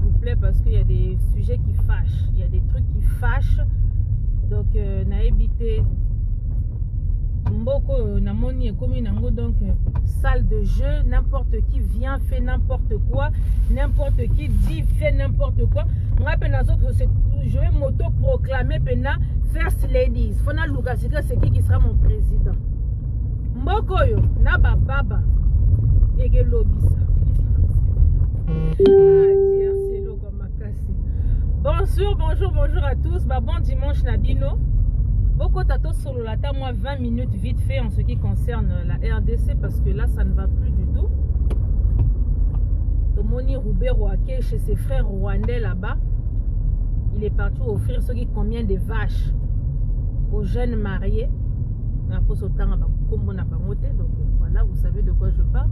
vous plaît, parce qu'il y a des sujets qui fâchent. Il y a des trucs qui fâchent. Donc, n'a évité. Mboko, namoni et comme nango, donc, salle de jeu. N'importe qui vient, fait n'importe quoi. N'importe qui dit, fait n'importe quoi. Moi, je vais m'auto-proclamer pena First Ladies. Fona Luka, c'est qui sera mon président. Mboko yo, na baba. Ege lobisa. Bonjour, bonjour, bonjour à tous. Bah, bon dimanche Nabino. Beaucoup tato solo lata, moi 20 minutes vite fait en ce qui concerne la RDC, parce que là ça ne va plus du tout. Tomoni Roubé Roaké chez ses frères rwandais là-bas. Il est parti offrir ce qui combien de vaches aux jeunes mariés. Donc voilà, vous savez de quoi je parle.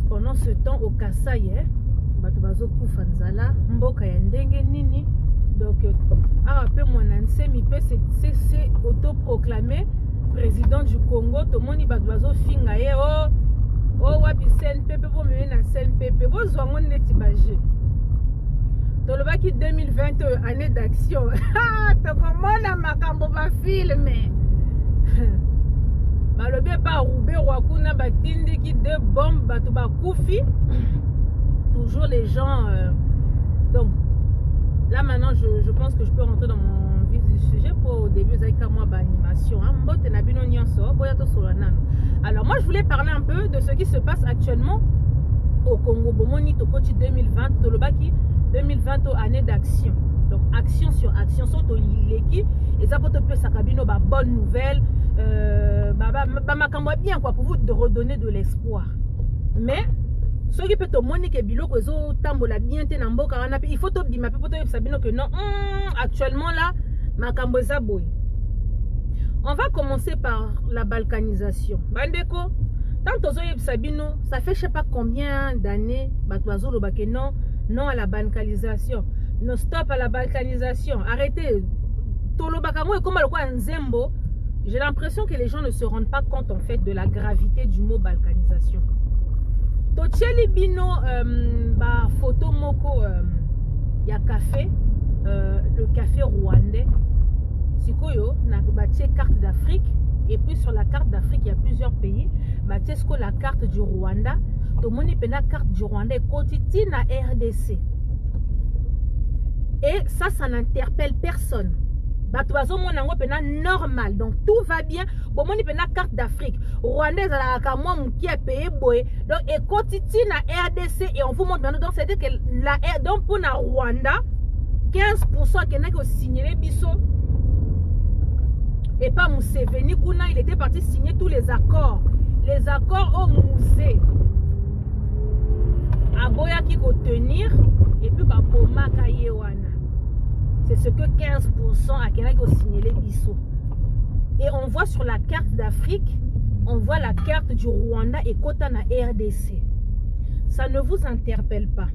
Pendant ce temps au Kasaï, Batubazo Koufanzala, Mboka Yandenge Nini. Donc, après mon ancien, c'est autoproclamé président du Congo. Tout le monde Batubazo Fingaye. Oh, wapi CNPP, vous me venez à CNPP. Vous avez un petit Tolobaki 2020, année d'action. Ah, tu comprends ma camboba film. Le bien pas Roubé Roakuna Batindi qui deux bombes Batouba Koufi. Toujours les gens. Donc là maintenant je pense que je peux rentrer dans mon vif du sujet pour au début avec moi animation. Alors moi je voulais parler un peu de ce qui se passe actuellement au Congo. Bomoni Tokoti 2020, Tolobaki 2020 année d'action. Donc action sur action, surtout l'équipe. Et ça peut te faire Sakabino, bonne nouvelle. Bien quoi pour vous de redonner de l'espoir. Mais ce qui peut te montrer que bilo ko tambola bien te na mboka wana, il faut te dire ma peut sabino que non actuellement là makambo za boy. On va commencer par la balkanisation. Bandeko, tant tozo sabino, ça fait je sais pas combien d'années batwazo lo bake non à la balkanisation. Non stop à la balkanisation. Arrêtez. Tolo bakango et comme le quoi nzembo. J'ai l'impression que les gens ne se rendent pas compte en fait de la gravité du mot balkanisation. Totieli bino photo moko ya café, le café rwandais. Sikoyo na batie carte d'Afrique, et puis sur la carte d'Afrique il y a plusieurs pays. Batie sko la carte du Rwanda. To moni pena carte du Rwanda kotiti na RDC. Et ça n'interpelle personne. Normal, donc tout va bien. Bon, on a carte d'Afrique. Rwandais, qui a payé boy. Donc, et continue na RDC et on vous montre maintenant. Donc, c'est-à-dire que la donc pour la Rwanda, 15% qui n'a que signé les bisous. Et pas Museveni Kuna, il était parti signer tous les accords. Les accords au musée. Aboya qui faut tenir. Et puis, bah, Poma Kayewana. C'est ce que 15% à Kenaki ont signé les bisous. Et on voit sur la carte d'Afrique, on voit la carte du Rwanda et Kotana RDC. Ça ne vous interpelle pas.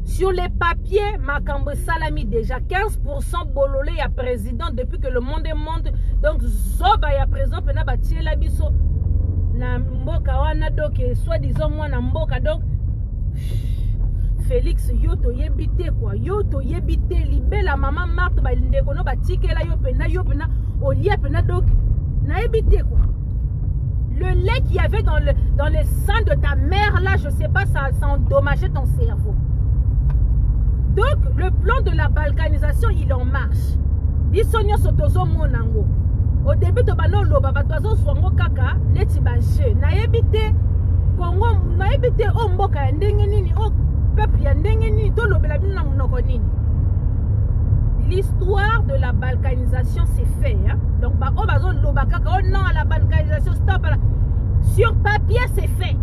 Sur les papiers, Makambo Salami déjà 15% bololé ya président depuis que le monde est monde. Donc Zoba ya président pena batie la biso na mboka wana donc soi-disant moi na mboka donc Félix yoto yebite quoi yoto yebite libela maman Marthe ba ndeko no batike la yo pena olia pena donc na yebite quoi le lait qu'il y avait dans les seins de ta mère là je sais pas ça endommageait ton cerveau. Donc le plan de la balkanisation il en marche. Bisonyo sotozo monango. Au début de balolo baba tozo swango kaka neti ba je na yebite Congo na yebite o mboka ndenge nini o l'histoire de la balkanisation c'est fait hein? Donc oh non à la balkanisation stop sur papier c'est fait.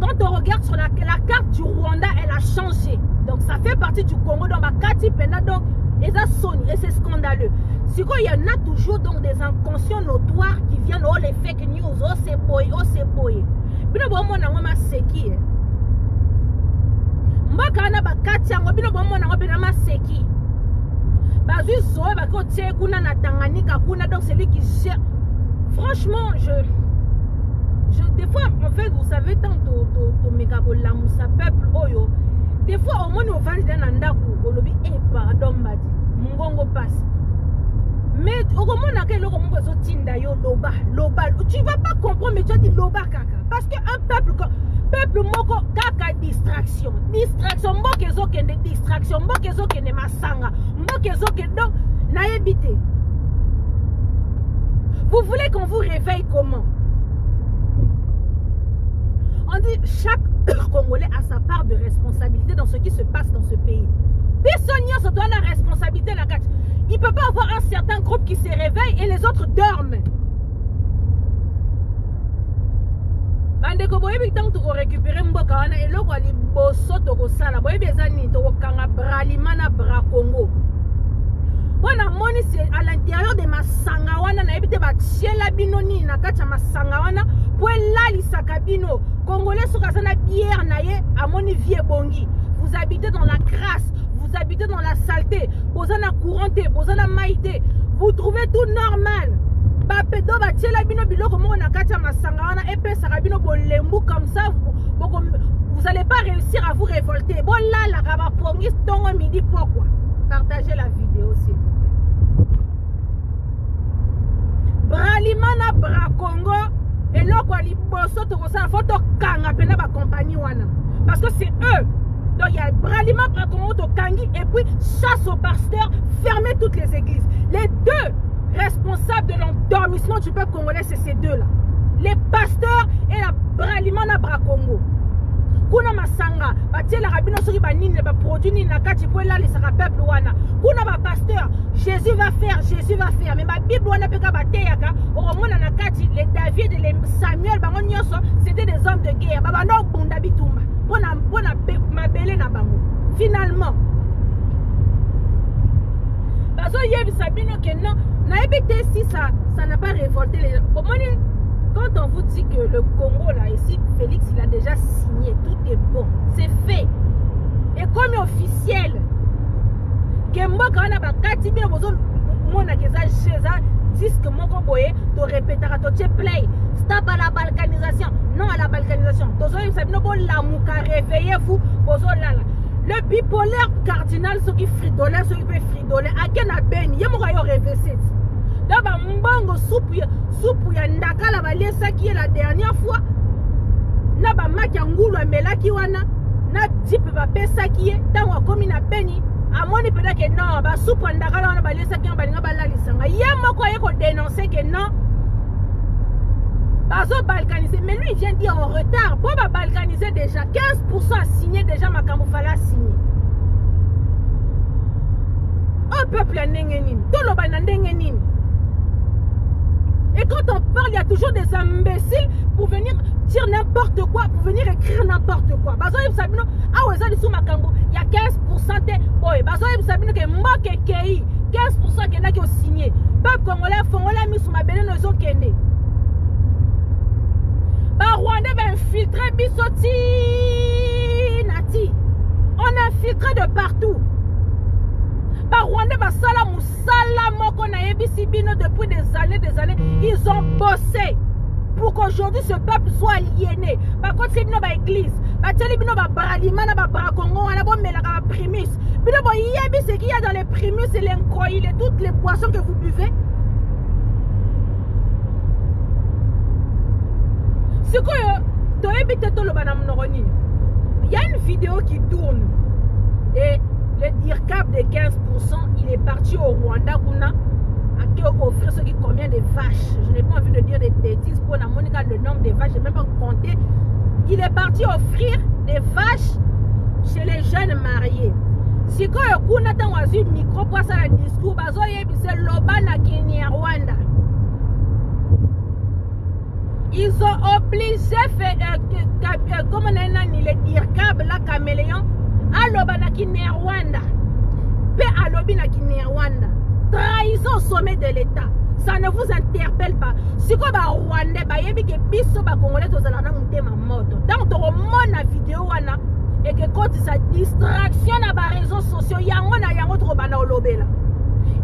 Quand on regarde sur la carte du Rwanda elle a changé, donc ça fait partie du Congo donc Kati Pena donc et ça sonne et c'est scandaleux. Si il y en a toujours donc des inconscients notoires qui viennent oh les fake news oh c'est boy bino bon mon ngoma seki mbakana bakati yango bino bomona ngo pena maseki bazu zoe bako tie kuna na Tanganyika kuna donc c'est lui qui gère. Franchement des fois, en fait, vous savez, tant que Mekabo sa peuple, oyo, des fois, au moins, on va dans un ndaku, on lobby, pardon, Badi, Mungongo passe. Mais au moment où tu ne vas pas comprendre, mais tu as dit loba kaka. Parce qu'un peuple moko kaka distraction. Distraction, mbokezo kende distraction, mbokezo kende masanga, mbokezo kende naebite. Vous voulez qu'on vous réveille comment? On dit chaque Congolais a sa part de responsabilité dans ce qui se passe dans ce pays. Personne se doit la responsabilité la carte. Il ne peut pas avoir un certain groupe qui se réveille et les autres dorment. Bandeko boyebi tant to récupérer mboka wana eloko ali boso to kosala boyebi ezani to kanga bralimana bra Congo. Wana moni c'est à l'intérieur de masanga wana na ebite ba tiela bino ni na kati ya masanga wana po elalisa kabino Congolais soka sana bière na ye amoni vie bongi. Vous habitez dans la crasse, vous habitez dans la saleté, vous avez couranté, vous avez maïté, vous trouvez tout normal. Bapedo ba tiela bino biloko mo na kati ya masanga wana epe sarabino bolembu comme ça vous allez pas réussir à vous révolter. Bon là la raba pongis tongo midi pourquoi? Partagez la vidéo s'il vous plaît. Bralimana bra Congo et loko ali boso to kosala photo kanga pena ba compagnie wana parce que c'est eux. Donc il y a Bralima bra Congo to kangi et puis chasse aux pasteurs, fermer toutes les églises. Les deux responsables de l'endormissement du peuple congolais, c'est ces deux-là. Les pasteurs et la Bralimana bra Congo. Kuna masanga, batie la rabino soki banine ba produit ni na kati po la lisaka peuple wana. Kuna ba pasteur, Jésus va faire, mais ma Bible wana peka bateyaka, au mona na kati les David et les Samuel bango nyonso, c'était des hommes de guerre. Baba no bunda bitumba. Pona mabele na bango. Finalement, bazo yebi sabino que non, na ebité si ça n'a pas révolté les gens. Quand on vous dit que le Congo là ici, Félix il a déjà signé, tout est bon, c'est fait. Et comme officiel, que moi quand on a bakati bien bozo mona keza cheza disque moko boye to répétera to play. Stop à la balkanisation, non à la balkanisation. Tozo sabino bo la muka réveillez-vous bozo lala. Le bipolaire cardinal ceux qui fridolent, ceux qui peuvent fridoler, à quel ben yemo yo réveillé. D'abord mbongo soupe ya ndakala balesa qui est la dernière fois na ba maki ngulu amelaki wana na dipe ba pesa qui est tango komi na beni amoni pena que non ba soupe ndakala wana balesa qui balinga balalisanga yemo ko yeko dénoncer que non bazo balkaniser mais lui il vient dire en retard pour ba balkaniser déjà 15% a signé déjà makambo fala signé au peuple ndenge nini to lo ba ndenge nini. Et quand on parle, il y a toujours des imbéciles pour venir dire n'importe quoi, pour venir écrire n'importe quoi. Il y a 15% de... Oui, vous savez que moi, 15% qui ont signé. Peuple congolais, Fongola, mis sur ma belle nozo kende. Rwanda va infiltrer Bissoti Nati. On a infiltré de partout. Rwanda va depuis des années, ils ont bossé pour qu'aujourd'hui ce peuple soit aliéné. Par contre, c'est une église. Ce qu'il y a dans les prémices, c'est l'incroyable et toutes les boissons que vous buvez. Il y a une vidéo qui tourne et le DIRCAP de 15%, il est parti au Rwanda à offrir ce qui combien de vaches. Je n'ai pas envie de dire des bêtises pour la Monica, le nombre de vaches, je n'ai même pas compté. Il est parti offrir des vaches chez les jeunes mariés. Si quand on a un micro pour ça le discours, c'est l'Obana qui est Rwanda. Ils ont obligé comment on a les DIRCAP, la caméléon, à l'Obana qui est Rwanda. Pe à l'Obina qui est Rwanda. Trahison au sommet de l'État. Ça ne vous interpelle pas. Si vous êtes Rwandais, vous avez que biso ba Congolais vous allez monter ma moto. Dans ton la vidéo et que quand ça distraction à les réseaux sociaux, il y a un autre bana olobela.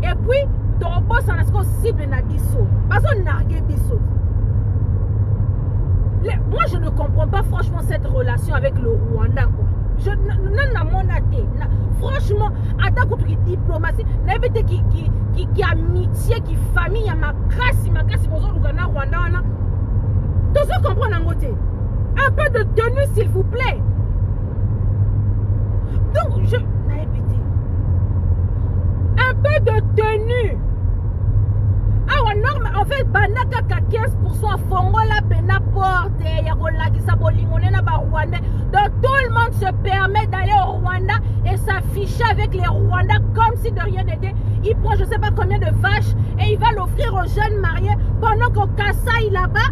Et puis ton boss en est cible na biso. Parce qu'on nargue biso. Moi, je ne comprends pas franchement cette relation avec le Rwanda, quoi. Franchement, attends qui diplomatie, qui amitié, qui famille, ma casse, bonjour, Lugana, Rwanda, tout ça comprend en côté. Un peu de tenue, s'il vous plaît. Donc, un peu de tenue. Ah, norme, en fait, banaka 15% fongola pena porte ya kolakisa bolingone na ba Rwanda. Donc tout le monde se permet d'aller au Rwanda et s'afficher avec les Rwandais comme si de rien n'était. Il prend je sais pas combien de vaches et il va l'offrir aux jeunes mariés pendant qu'au Kasaï là-bas,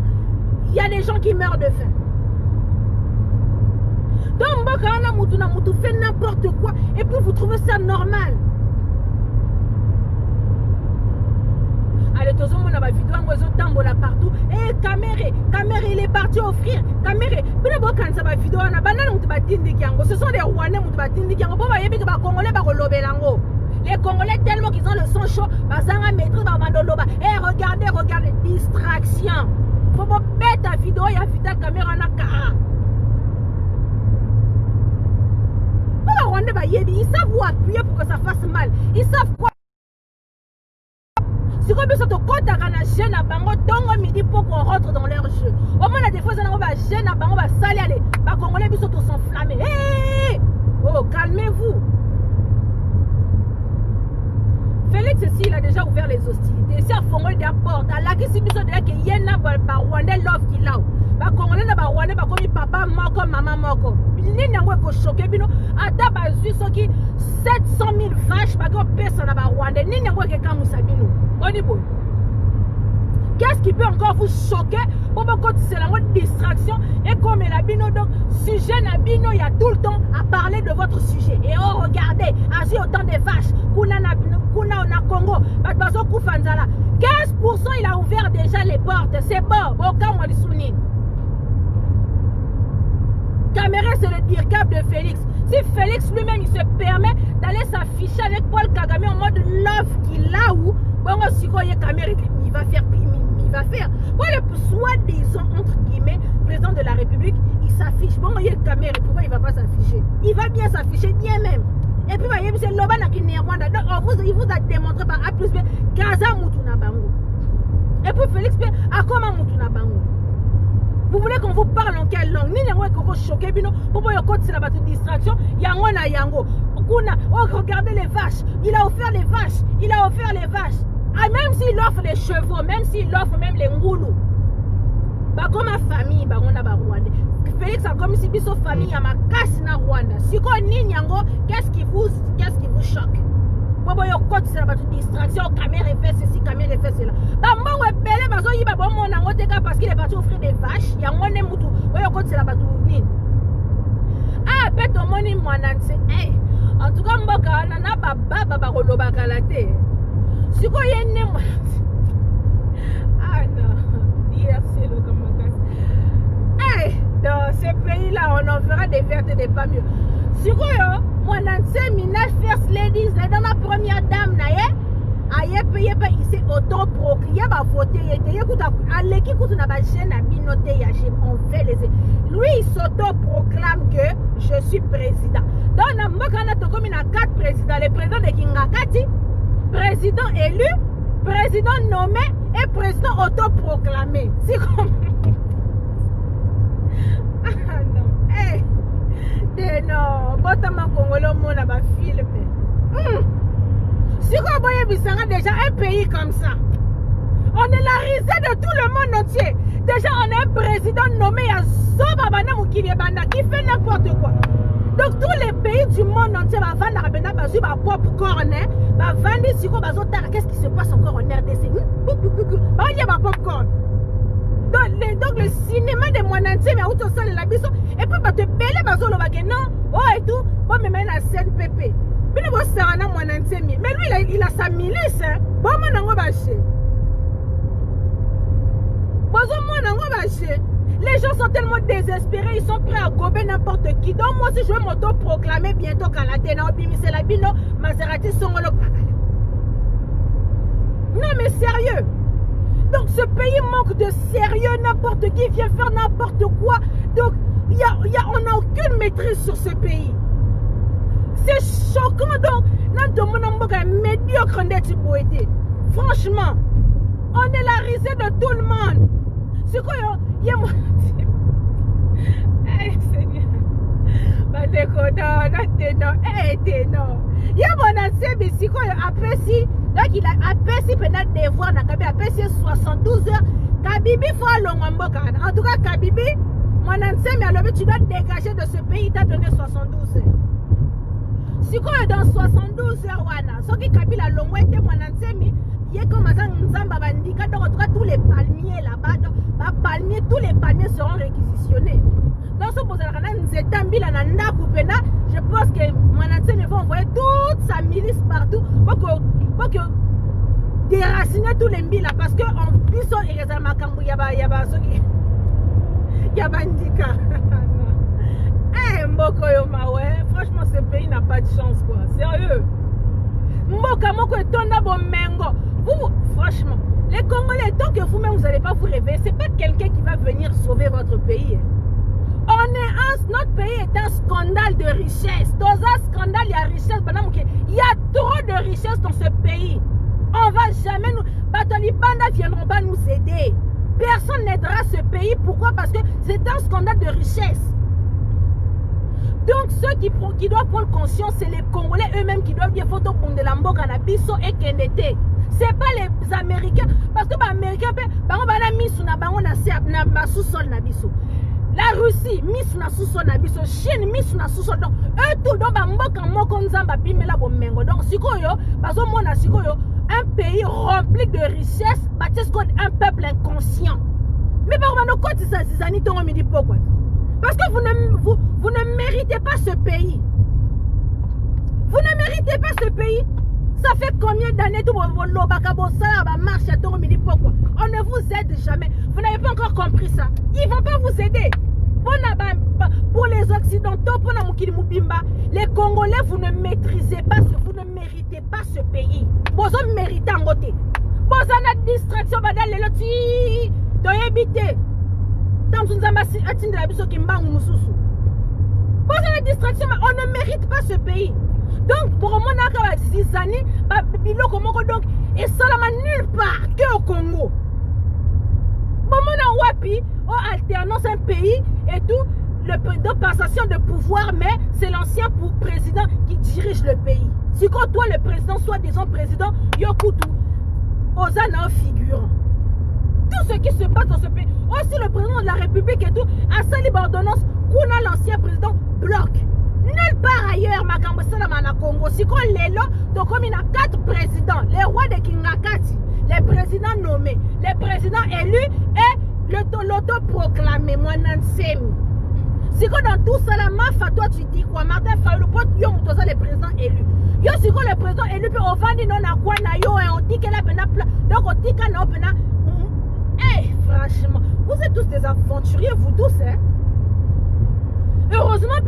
il y a des gens qui meurent de faim. Donc Mbokana Mutuna Mutu fait n'importe quoi et puis vous trouvez ça normal. Allez, tous on a ma vidéo, on a tambola partout. Eh, caméra, il est parti offrir. Caméra, puis bon quand ça va vidéo, on a banane ou batindi kiango. Ce sont des Rwandais ou batindi kiango. Pour voyez que les Congolais va relever l'ango. Les Congolais tellement qu'ils ont le sang chaud, bazanga maîtrise dans bandoloba. Eh, regardez, distraction. Faut pas mettre ta vidéo, il y a vidéo caméra na kara. Pour Rwandais va yebi, ils savent où appuyer pour que ça fasse mal. Ils savent quoi. Si on peut côté à jeune à bango tongo midi pour qu'on rentre dans leur jeu. Au moins la défense on va jeune à bango va saler aller. Ba congolais bi sont s'enflammer. Hey! Oh, calmez-vous. Félix ici il a déjà ouvert les hostilités. C'est à Fongol d'airport. À la qui si biso de que yena ba Rwanda love qui là. Ba congolais na ba Rwanda ba komi papa moko maman moko. Ni nango ko choquer bino ata ba zui soki 700 000 vaches ba ko pesa na ba Rwanda. Ni nango ke kamusa bino. Qu'est-ce qui peut encore vous choquer? Pour c'est la mode distraction et comme la bino donc sujet na bino il y a tout le temps à parler de votre sujet et oh regardez asi autant de vaches kuna na Congo 15% il a ouvert déjà les portes c'est bon aucun on les souligne. Caméra c'est le dircap de Félix. Si Félix lui-même il se permet d'aller s'afficher avec Paul Kagame en mode love qu'il a où bon si quoi il caméra il va faire bon le soi-disant entre guillemets président de la République il s'affiche bon il y a caméra pourquoi il va pas s'afficher il va bien s'afficher bien même et puis voyez c'est Lobana qui n'est Rwanda donc il vous a démontré par A plus B Gaza Mutuna Bango et puis Félix a comment Mutuna Bango. Vous voulez qu'on vous parle en quelle langue? Ni n'envoie qu'on choque bino pour voir côté c'est la bateau distraction. Yango na yango. Kuna oh regardez les vaches. Il a offert les vaches. Ah même s'il offre les chevaux, même s'il offre même les ngoulous. Bah comme ma famille, bah on a ba Rwanda. Félix a comme si biso famille a ma casse na Rwanda. Si ko ni nyango, qu'est-ce qui vous choque? Bobo yo côté c'est la bateau distraction. Caméra fait ceci, caméra fait cela. Bah moi ouais belé bazo yiba bon mon nango teka parce qu'il est parti offrir des vaches. Yango ne mutu. Boyo côté c'est la bateau ni. Ah peut au moni mwananse. Hey, en tout cas mboka na baba ba koloba kalate. Si quoi y a une ah non, hier c'est le Kamakas. Hey, dans ce pays-là, on en fera des vertes et des pas mieux. Si quoi moi dans ces minages first ladies, dans la première dame, aïe payé pas ici autoproclamé, va voter, écoute, à l'équipe où on a pas gêné à binoter, on fait les. Lui il s'autoproclame que je suis président. Dans la Mokana Tokomi a 4 présidents, le président de Kingakati. Président élu, président nommé et président autoproclamé. C'est comme... ah non. Hey. Non. Botama Congolo Mona va filmer. Si vous voyez déjà un pays comme ça. On est la risée de tout le monde entier. Déjà on a un président nommé à Zobabana Mukilebanda qui fait n'importe quoi. Donc tous les pays du monde entier va vendre popcorn, va vendre si on va qu'est-ce qui se passe encore en RDC? Il y a popcorn. Donc le cinéma de mon entier mais où tu sors la biso et puis va te belle bazo le baguette non oh et tout bon me mettre la scène pépé. Mais le boss ça na mon entier mais lui il a sa milice hein. Bon mon nango baché. Bozo mon nango baché. Les gens sont tellement désespérés, ils sont prêts à gober n'importe qui. Donc moi si je vais m'auto-proclamer bientôt qu'à la Téna, c'est la Bino, Maserati, Songolo. Non mais sérieux. Donc ce pays manque de sérieux, n'importe qui vient faire n'importe quoi. Donc on n'a aucune maîtrise sur ce pays. C'est choquant. Donc, notre monde est médiocre d'être poété. Franchement, on est la risée de tout le monde. C'est quoi, il y a mon... Eh, Seigneur. Il y a mon ancien, mais c'est quoi, après si, donc il a après si pendant des voix, après si 72 heures, Kabibi faut l'ongomboka. En tout cas, Kabibi, mon ancien, mais tu dois te dégager de ce pays, il t'a donné 72 heures. Si quoi dans 72 heures, ce qui Kabila l'ongouette, mon ancien, il est comme ça, Nzamba Bandika, donc en tout cas, tous les palmiers là-bas, tous les palmiers seront réquisitionnés. Dans ce je pense que Manatsemi va envoyer toute sa milice partout pour que déraciner tous les milles là, parce que en plus il y a Makambu, il y a Bandika. Eh Mboko Yoma, ouais, franchement ce pays n'a pas de chance quoi, sérieux. Mboka Moko est tonda bomengo. Vous, franchement, les Congolais, tant que vous-même vous n'allez pas vous réveiller, c'est pas quelqu'un qui va venir sauver votre pays. Notre pays est un scandale de richesse. Dans un scandale, il y a richesse. Il y a trop de richesse dans ce pays. On va jamais nous... Les bandes ne viendront pas nous aider. Personne n'aidera ce pays. Pourquoi? Parce que c'est un scandale de richesse. Donc ceux qui doivent prendre conscience, c'est les Congolais eux-mêmes qui doivent dire photo pour de la mboka na biso et kendete. C'est pas les Américains. Parce que les Américains, la Russie, Miss na sous-sol na biso, Chine, Miss na sous-sol. Donc, eux tout, donc, donc, sikoyo, bazo mona sikoyo, un pays rempli de richesses, un peuple inconscient. Mais par contre, quoi, parce que vous ne méritez pas ce pays. Vous ne méritez pas ce pays. Ça fait combien d'années tout on ne vous aide jamais. Vous n'avez pas encore compris ça. Ils ne vont pas vous aider. Pour les Occidentaux, pour les Congolais, vous ne maîtrisez pas, vous ne méritez pas ce pays. Vous méritez en côté. Vous avez une distraction, vous avez une distraction, on ne mérite pas ce pays. Donc, pour moi, donc, et seulement nulle part que au Congo. En alternance un pays et tout, de passation de pouvoir, mais c'est l'ancien président qui dirige le pays. Si quand toi, le président, soit disons président, Yokutu, Ozana figurant. Tout ce qui se passe dans ce pays, aussi le président de la République et tout, à sa libre ordonnance, qu'on a l'ancien président bloque. Nulle part ailleurs, Makambosala Congo. Si on est là, donc comme il y a 4 présidents, les rois de Kingakati, les présidents nommés, les présidents élus et l'autoproclamé, Mwanansemi. Si on dans tout ça, la mafia, toi tu dis quoi? Martin Fayulu, les présidents élus. Yo, si on le président élu, puis on va dire non à quoi, on dit qu'elle a peine donc on dit qu'elle a peine. Eh, franchement, vous êtes tous des aventuriers, vous tous, hein? Heureusement,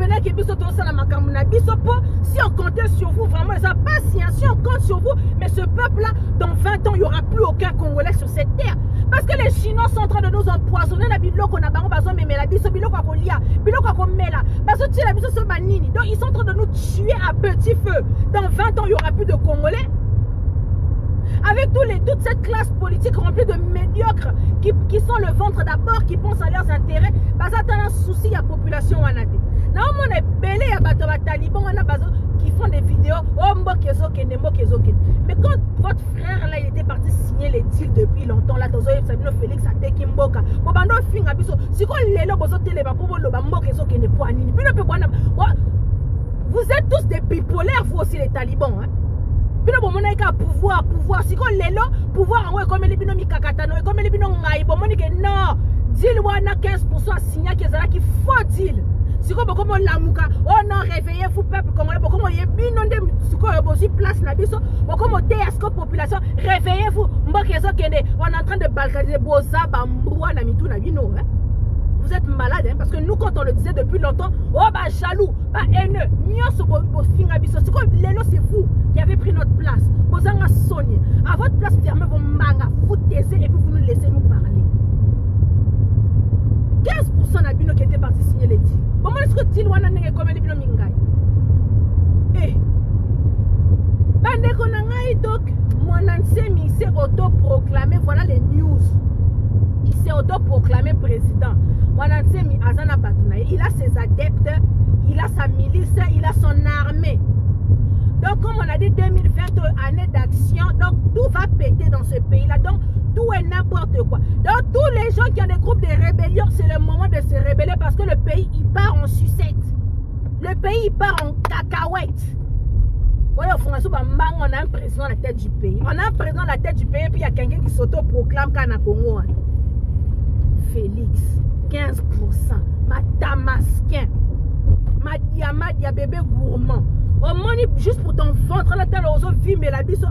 si on comptait sur vous, vraiment, ça passe, si on compte sur vous, mais ce peuple-là, dans 20 ans, il n'y aura plus aucun Congolais sur cette terre. Parce que les Chinois sont en train de nous empoisonner, donc ils sont en train de nous tuer à petit feu. Dans 20 ans, il n'y aura plus de Congolais. Avec toute cette classe politique remplie de médiocres qui sont le ventre d'abord, qui pensent à leurs intérêts, ça a un souci à la population. Non, on est belé à les talibans qui font des vidéos. Mais quand votre frère là, il était parti signer les deals depuis longtemps, là, Félix a été Kimboka. Vous êtes tous des bipolaires, vous aussi les talibans. Hein? Pouvoir, si on est là, pouvoir, comme les binomi kakatano, comme les binomi non, deal wana 15% signé qui faut deal. Si on comme l'amuka, oh non, réveillez-vous, peuple congolais, comme il y a binondé, si on aussi place la biso, comme on population, réveillez-vous, on est en train de balkaniser Boza, Bamboua, Namitou, Nabino. Vous êtes malade, hein, parce que nous, quand on le disait depuis longtemps, oh bah jaloux, bah haineux, c'est vous qui avez pris notre place. À votre place, fermez vos mangas, vous taisez et puis vous nous laissez bino mingai. Eh. Bandeko na ngai donc mon ancien s'est autoproclamé, voilà les news. Qui s'est autoproclamé président. Mon ancien Azana Batuna, il a ses adeptes, il a sa milice, il a son armée. Donc comme on a dit 2020 année d'action, donc tout va péter dans ce pays-là. Donc tout est n'importe quoi. Donc tous les gens qui ont des groupes de rébellion, c'est le moment de se rébeller parce que le pays il part en sucette. Le pays il part en cacahuète. Voilà, on a un président à la tête du pays. On a un président à la tête du pays et puis il y a quelqu'un qui s'auto-proclame Kana Congo. Félix, 15%. Ma Damasquin. Ma Dia bébé gourmand. Au moins, juste pour ton ventre, là, t'as l'oiseau vie, mais la bise.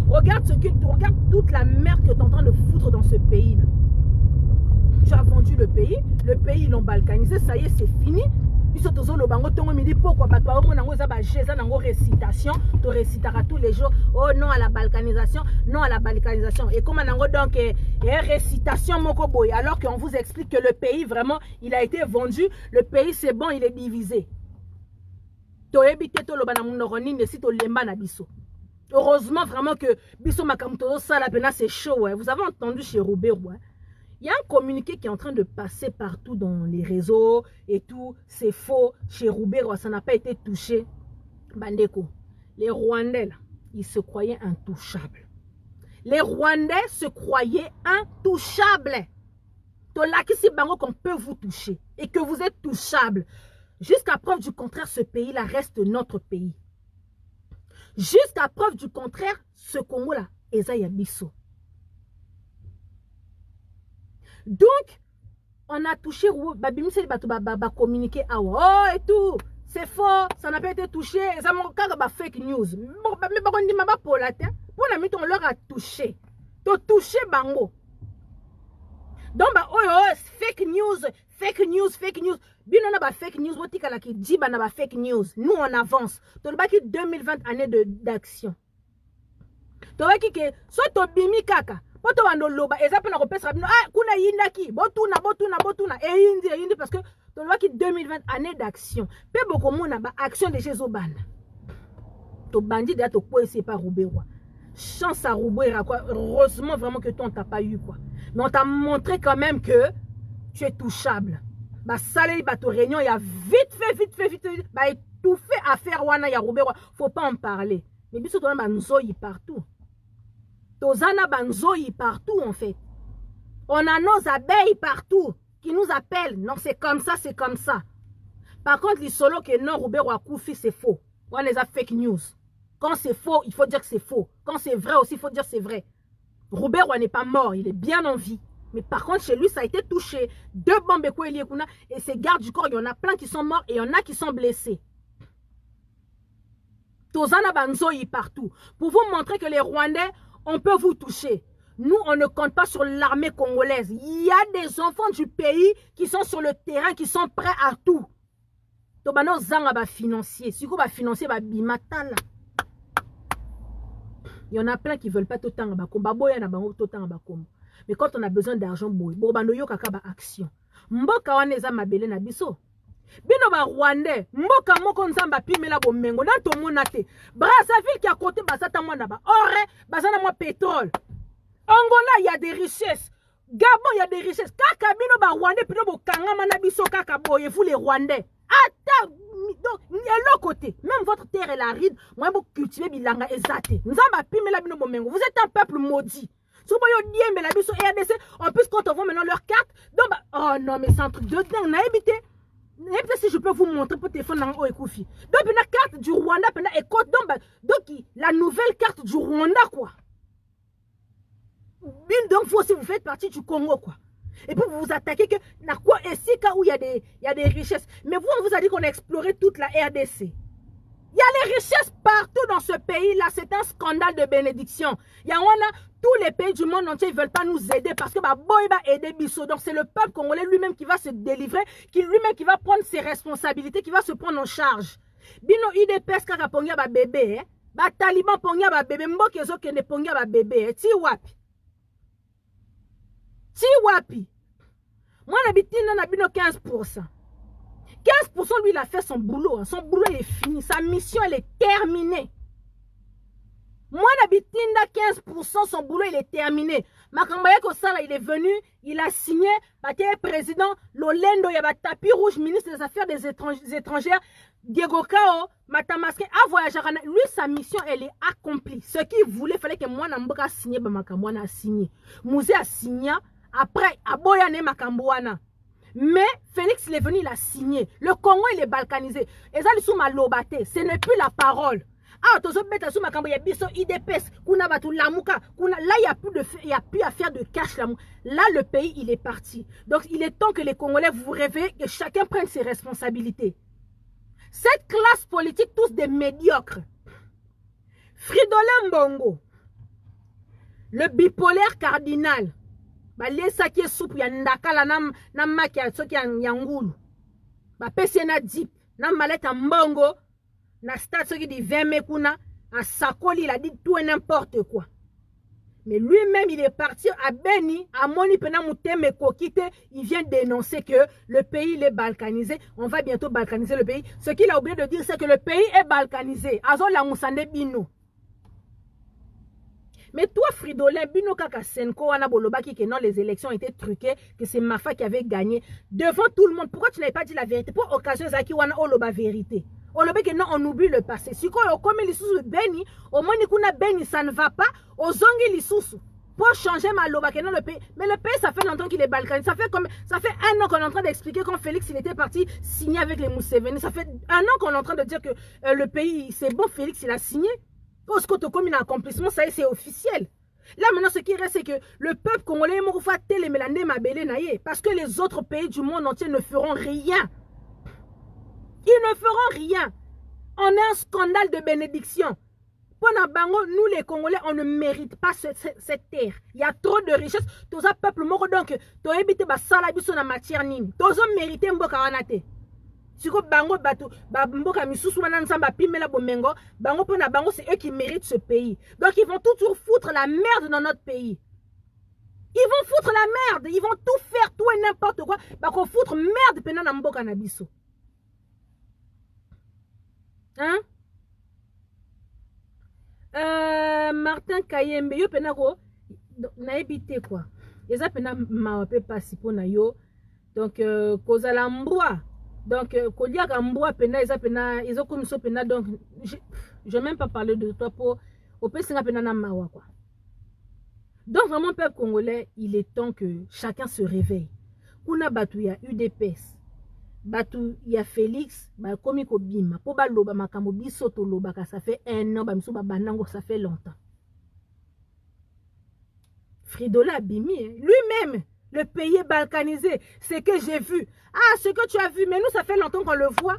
Regarde regarde toute la merde que tu es en train de foutre dans ce pays. Là. Tu as vendu le pays ils l'ont balkanisé, ça y est, c'est fini. Ils sont tous au bango, ton midi, pourquoi pas toi, on a récitation, tu réciteras tous les jours, oh non à la balkanisation, non à la balkanisation. Et comme on a donc récitation, mokoboy, alors qu'on vous explique que le pays, vraiment, il a été vendu, le pays, c'est bon, il est divisé. Heureusement vraiment que Bisso Makamuto Salapena c'est chaud. Vous avez entendu chez Roubaix. Il y a un communiqué qui est en train de passer partout dans les réseaux et tout. C'est faux. Chez Roubaix, ça n'a pas été touché. Bandeko, les Rwandais, là, ils se croyaient intouchables. Les Rwandais se croyaient intouchables. Tolaki si bango qu'on peut vous toucher et que vous êtes touchables. Jusqu'à preuve du contraire, ce pays-là reste notre pays. Jusqu'à preuve du contraire, ce Congo-là, Eza Yabiso. Donc, on a touché, Babimse va communiquer, oh et tout, c'est faux, ça n'a pas été touché, ça m'a fake news. Mais on dit, ma pour la terre, pour la mythe, on leur a touché. To touché bango. Donc, fake news. Bien, on a pas fake news. On a dit ba fake news. Nous, on avance. Tu as 2020 année d'action. Tu as dit que soit tu bimi kaka, soit tu as loba. Et ça peut nous repasser. Ah, kuna yindaki. Botuna. Et yindi parce que tu as dit 2020 année d'action. Peu beaucoup de monde a action de chez Oban. Tu bandit de tu peux essayer par Roubaix. Chance à Roubaix, heureusement vraiment que toi on t'a pas eu quoi. Mais on t'a montré quand même que tu es touchable. Bah salé bah ton réunion il y a vite fait bah tout fait affaire wana ya Roubaix, faut pas en parler. Mais biso toi bah nzoyi partout. Tozana bah nzoyi partout en fait. On a nos abeilles partout qui nous appellent. Non, c'est comme ça. Par contre, les solos que non Roubaix wa Koufi c'est faux. On les a fake news. Quand c'est faux, il faut dire que c'est faux. Quand c'est vrai aussi, il faut dire que c'est vrai. Robert n'est pas mort, il est bien en vie. Mais par contre, chez lui, ça a été touché. 2 bombes et ses gardes du corps, il y en a plein qui sont morts et il y en a qui sont blessés. Tozana Banzoyi partout. Pour vous montrer que les Rwandais, on peut vous toucher. Nous, on ne compte pas sur l'armée congolaise. Il y a des enfants du pays qui sont sur le terrain, qui sont prêts à tout. Tobano Zanga va financier. Si vous va financer, va bimatala. Il y en a plein qui ne veulent pas tout le temps. Mais quand on a besoin d'argent, action. Mboka waneza mabele na biso. Bino ba Rwandais, mboka moko nzamba pimela bomengo na to monate. Brazzaville qui a côté basata mwana ba ore, basana mo pétrole. Angola il y a des richesses. Gabon il y a des richesses. Kaka bino ba Rwandais pino bo kangama na biso kaka boye vous les Rwandais. Attends, donc, il y a l'autre côté. Même votre terre est aride. Moi, vous cultivez bilanga et zate. Vous êtes un peuple maudit. En plus, quand on voit maintenant leur carte, donc, oh non, mais c'est un truc de dingue. On a évité. Peut-être si je peux vous montrer pour téléphone dans le Koufi. Donc, la carte du Rwanda, donc, la nouvelle carte du Rwanda, quoi. Donc, vous aussi, vous faites partie du Congo, quoi. Et puis vous vous attaquez que na quoi ici où il y a des richesses. Mais vous, on vous a dit qu'on a exploré toute la RDC. Il y a les richesses partout dans ce pays-là. C'est un scandale de bénédiction. Il y a tous les pays du monde entier ne veulent pas nous aider parce que bah boy va aider Bisso. Donc c'est le peuple congolais lui-même qui va se délivrer, lui-même qui va prendre ses responsabilités, qui va se prendre en charge. Bino IDPS kaka pongia ba bébé, ba Taliban pongia ba bébé, mboke ezo kende pongia ba bébé, ti wapi. Ti wapi. Moi, n'habite na bino 15%. 15%, lui, il a fait son boulot. Hein. Son boulot, il est fini. Sa mission, elle est terminée. Moi, Bitinda, 15%, son boulot, il est terminé. Makambaye Kosala, il est venu, il a signé, le président, Lolendo, il y a un tapis rouge, ministre des Affaires des étrangères, Diego Kao, Matamaske, a voyagé. Lui, sa mission, elle est accomplie. Ce qu'il voulait, il fallait que moi, Namboka signé, Makamwana a signé. Mouzé a signé, après, Aboyane Makambouana. Mais Félix, il est venu, il a signé. Le Congo, il est balkanisé. Et ça, ce n'est plus la parole. Ah, là, il n'y a plus à faire de cash. Là, le pays, il est parti. Donc, il est temps que les Congolais vous réveillent, que chacun prenne ses responsabilités. Cette classe politique, tous des médiocres. Fridolin Mbongo, le bipolaire cardinal, les sakies soupe, ya ndakala na makia, soki yangulu, pesi na dip, na maleta Mbongo, na stade soki di 20 mekuna, à Sakoli, il a dit tout et n'importe quoi. Mais lui-même, il est parti à Beni, à Moni Penamuteme Kokite, il vient dénoncer que le pays il est balkanisé. On va bientôt balkaniser le pays. Ce qu'il a oublié de dire, c'est que le pays est balkanisé. Azo la Moussande Bino. Mais toi, Fridolin, Bino Kaka Senko, Wana Bolobaki, que non, les élections étaient truquées, que c'est Mafa qui avait gagné. Devant tout le monde, pourquoi tu n'avais pas dit la vérité? Pour occasion, Zaki Wana Oloba vérité. Non, on oublie le passé. Si on comme les sous Beni, au moins Beni, ça ne va pas. Aux zongi les sous pour changer ma loba non le pays. Mais le pays, ça fait longtemps qu'il est balkanisé. Ça fait 1 an qu'on est en train d'expliquer quand Félix il était parti signer avec les Mousseveni. Ça fait 1 an qu'on est en train de dire que le pays, c'est bon, Félix il a signé. Parce que comme un accomplissement, ça y est, c'est officiel. Là maintenant, ce qui reste, c'est que le peuple congolais parce que les autres pays du monde entier ne feront rien. Ils ne feront rien. On a un scandale de bénédiction. Pendant Bango, nous les Congolais, on ne mérite pas cette terre. Il y a trop de richesses. Tous les peuples, donc, tu as évité de faire la matière nini. Tous ont mérité Mboka Wanate. Si vous Bango, Mboka Misusu, Manansamba, Pimela Bomengo, Bango, Pona Bango, c'est eux qui méritent ce pays. Donc, ils vont toujours foutre la merde dans notre pays. Ils vont foutre la merde. Ils vont tout faire, tout et n'importe quoi. Bah, qu'on foutre merde, Pena Mboka Nabiso. Hein? Martin Kayembe, yo penako na ebité quoi. Eza pena mawape pasi pona yo. Donc kozala mbwa. Donc koliaka mbwa pena eza pena ezo komiso pena donc je même pas parler de toi pour opesinga pena na mawa quoi. Donc vraiment peuple congolais, il est temps que chacun se réveille. Kuna batu ya UDPS. Batu ya Félix ba komi ko bima po ba loba makambo biso to loba ka ça fait 1 an ba miso ba banango ça fait longtemps. Fridola Bimi lui-même le pays est balkanisé, c'est que j'ai vu. Ah, ce que tu as vu, mais nous ça fait longtemps qu'on le voit.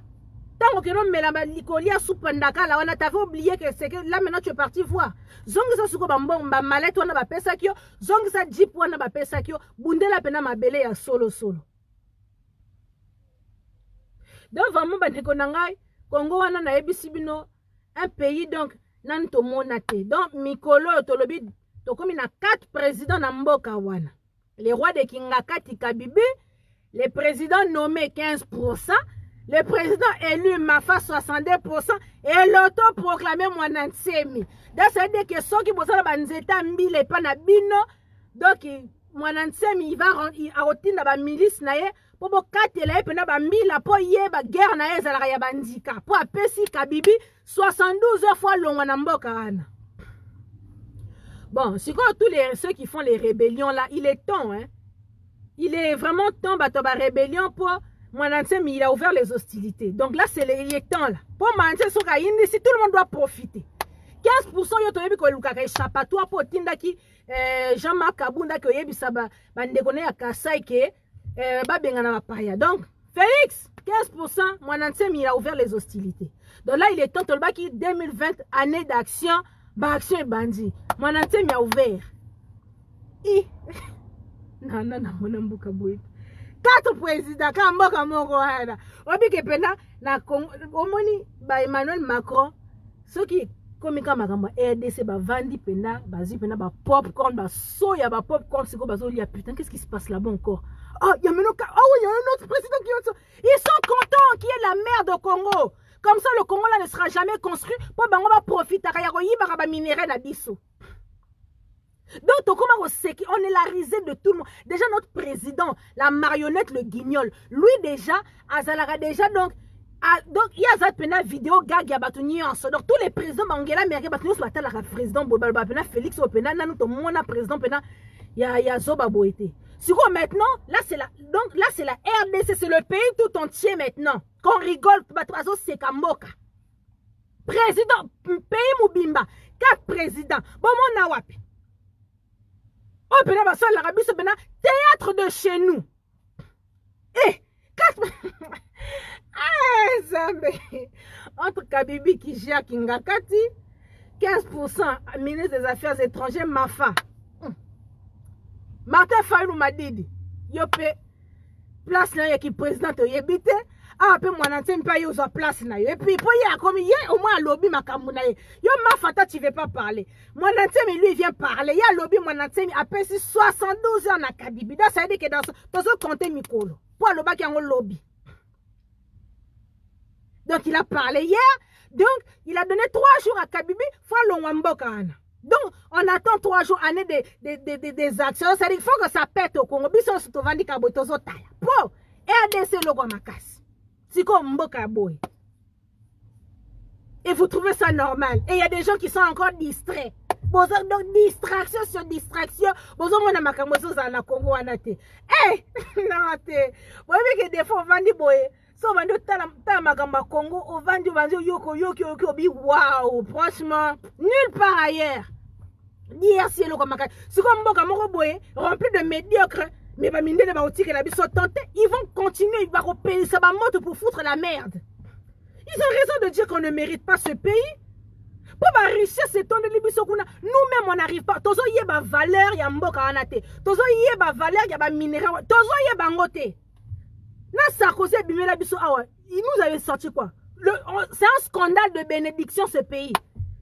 Tant que non mais la likolia soupandaka là on a t'avait oublié que c'est que là maintenant tu es parti voir. Zongi sa suko ba mbomba malette wana ba pesa kio, zongi sa jeep wana ba pesa kio, bundela pena mabele ya solo. Donc vraiment Congo wana na ebisi bino un pays donc nan to monate. Donc mikolo tolobi to komi na 4 présidents na mboka wana. Les rois de Kingakati Kabibi, les présidents nommés 15%, les présidents élus Mafa 62% et l'auto-proclamé Mwanantsemi. Donc ça veut dire que ceux qui bossent dans banzeta mbile pa na bino donc Mwanantsemi il va arotina ba milice na ye pour katela pena ba mbila po yeba guerre na ezala ya bandika po apesi Kabibi 72 fois longwa na mboka wana. Bon, c'est quoi tous ceux qui font les rébellions là, il est temps hein. Il est vraiment temps bah la rébellion pour Mwanantsemi il a ouvert les hostilités. Donc là il est temps là. Pour Mwanantsemi soka indi si tout le monde doit profiter. 15% yo toyebi ko lukaka échappatoire pour tindaki Jean-Marc Kabunda ko yebi saba bandekone ya Kasai ke ba bengana mapaya. Donc Félix 15% Mwanantsemi il a ouvert les hostilités. Donc là il est temps tolbaki 2020 année d'action, ba action et bandi. Mwanantsemi a ouvert. Non mon mboka boy. 4 présidents ka mboka moko wana. Obi ke pena na omoni ba Emmanuel Macron ceux qui comme quand makambo RDC ba vandi pena bazi pena ba popcorn ba soya ba popcorn c'est quoi bazo lia putain qu'est-ce qui se passe là-bas encore. Oh il y a maintenant oui il y a un autre président qui ils sont contents qu'il y ait la merde au Congo. Comme ça le Congo là ne sera jamais construit pour bango ba profiter ya ko yiba ba minerai na biso. Donc on est la risée de tout le monde. Déjà notre président, la marionnette, le guignol, lui déjà azalara déjà donc il y a cette vidéo gag ya batuni enso. Donc tous les présidents Angela Merkel batuni sur la président Boba pena Félix Opena nanu to mona président pena ya Zoba Boete. Sur maintenant là c'est la donc là c'est la RDC, c'est le pays tout entier maintenant. Qu'on rigole bato c'est Kamboka. Président pays Mubimba, 4 présidents. Bon mon wapi. Oh pena baso l'Arabie c'est pena théâtre de chez nous. Eh 4 Zambé. Entre Kabibi Kijia Kingakati, 15% ministre des Affaires étrangères, Mafa. Martin Fayou Madidi. Yope, place là, qui présidente Yebite. Ah, peu moi, n'entends pas yo sa place là. Et puis, pour y a comme hier, au moins, lobby ma kamounaye. Yo Mafata, tu veux pas parler. Moi, n'entends, mais lui, il vient parler. Il y a lobby, moi, n'entends, après 72 ans, na Kabibi. Ça veut dire que dans ce compte, Mikolo. Pour le bac, il y a un lobby. Donc, il a parlé hier. Donc, il a donné 3 jours à Kabibi. Donc, on attend 3 jours, année des actions. Ça veut dire qu'il faut que ça pète au Congo. Bisson se trouve à Kabotozo Taya. Pour RDC Logo Makas. C'est comme Mboka Boy. Et vous trouvez ça normal. Et il y a des gens qui sont encore distraits. Donc, distraction sur distraction. Bonjour, mon amakamoso zana Congo anate. Eh, non, te. Vous voyez que des fois, on va dire, boy. So on va dire Congo, on va dire yoko waouh, franchement, nulle part ailleurs. Dire si le comme c'est comme Mboka Moko Boye, rempli de médiocres, mais va miner va aussi que la biso tenter, ils vont continuer, ils vont payer ça va monter pour foutre la merde. Ils ont raison de dire qu'on ne mérite pas ce pays. Pour ma richesse, c'est ton de l'Ibiso qu'on a. Nous-mêmes, on n'arrive pas. Tozo yeba valeur, ya Mboka anate. Tozo yeba valeur, ya ba minéral. Tozo yeba ngote. Il nous avait sorti quoi? C'est un scandale de bénédiction ce pays.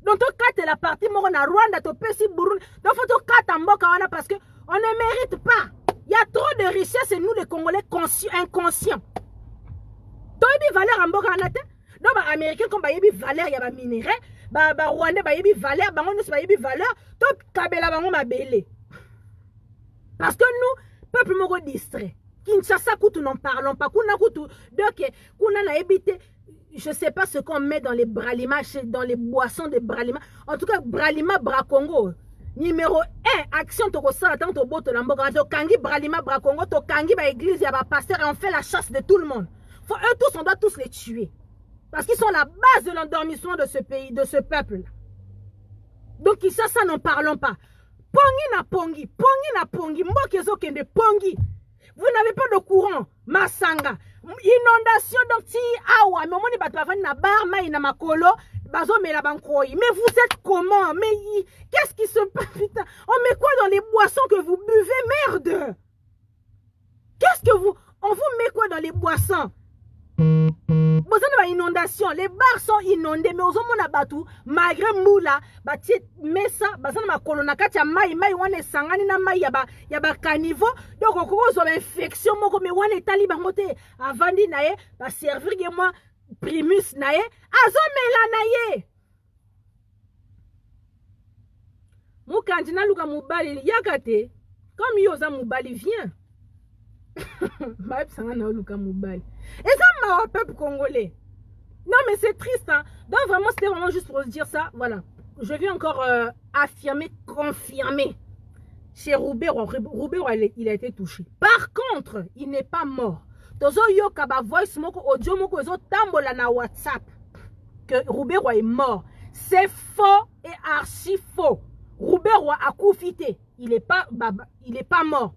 Donc, quand la partie on a Rwanda, to Pessi Burundi, donc faut que Mboka parce que on ne mérite pas. Il y a trop de richesses et nous les Congolais inconscients. Tu as des valeurs en Mboka anate. Donc, les Américains comme ils ont valeur, il y a des minéraux, les Rwandais ils ont valeur, les Rwandais ils ont valeur, tout Kabela bango ma belé. Parce que nous, peuple moko distrait. Kinshasa, nous n'en parlons pas. Donc, je ne sais pas ce qu'on met dans les bralima, dans les boissons de bralima. En tout cas, bralima Bracongo. Numéro 1, action to ça tant to boto lamboka to kangi bralima Bracongo to kangi ba église ya ba pasteur et on fait la chasse de tout le monde. Faut eux tous on doit tous les tuer. Parce qu'ils sont la base de l'endormissement de ce pays, de ce peuple là. Donc Kinshasa n'en parlons pas. Pongi na pongi, mbokezo kende pongi. Vous n'avez pas de courant, Masanga. Inondation, donc si awa, mais on est battu na bar, na makolo, bazo me la bankoyi. Mais vous êtes comment? Mais qu'est-ce qui se passe, putain? On met quoi dans les boissons que vous buvez, merde? Qu'est-ce que vous... On vous met quoi dans les boissons? Vous avez une inondation, les bars sont inondés, mais aux hommes on a battu, malgré moula, bati mesa, bazana ma colonna katia mai wane sangani na mai yaba caniveau, donc on cause une infection moko me wane tali bangote, avandi nae, ba servir que moi primus nae, azomela nae. Mukandina luka mubali yakate, comme yoza mubali vient. Et ça m'a peuple congolais. Non mais c'est triste hein. Donc vraiment c'était vraiment juste pour se dire ça. Voilà. Je viens encore affirmer, confirmer. Chez Roubero, il a été touché. Par contre, il n'est pas mort. Tozo yo kaba voice moko audio moko ezo tambola na WhatsApp que Roubero est mort. C'est faux et archi faux. Roubero a coufité. Il est pas mort.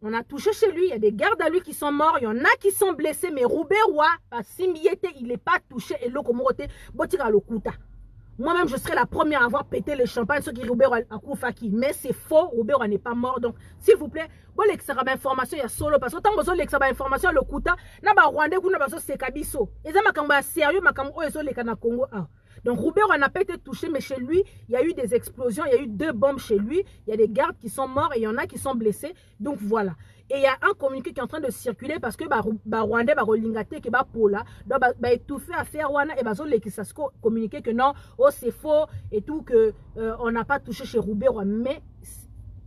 On a touché chez lui, il y a des gardes à lui qui sont morts, il y en a qui sont blessés, mais Rouberois, il n'est pas touché et l'autre botika lokuta. Moi-même, je serais la première à avoir pété les champagnes, ceux qui Rouberois a koufaki. Mais c'est faux, Rouberois n'est pas mort. Donc, s'il vous plaît, bon, l'extra information, il y a solo, parce que tant que l'extra information, le kuta, n'a pas Rwandais, n'a pas c'est kabiso. Et ça, ma kamba sérieux, ma kamba oeso, les kana Congo. Donc Roubaix n'a pas été touché, mais chez lui, il y a eu des explosions, il y a eu 2 bombes chez lui, il y a des gardes qui sont morts et il y en a qui sont blessés. Donc voilà. Et il y a un communiqué qui est en train de circuler parce que Rwandais va relingate que Pola, donc étouffer affaire wana et les communiqué que non, oh c'est faux et tout que on n'a pas touché chez Roubaix, mais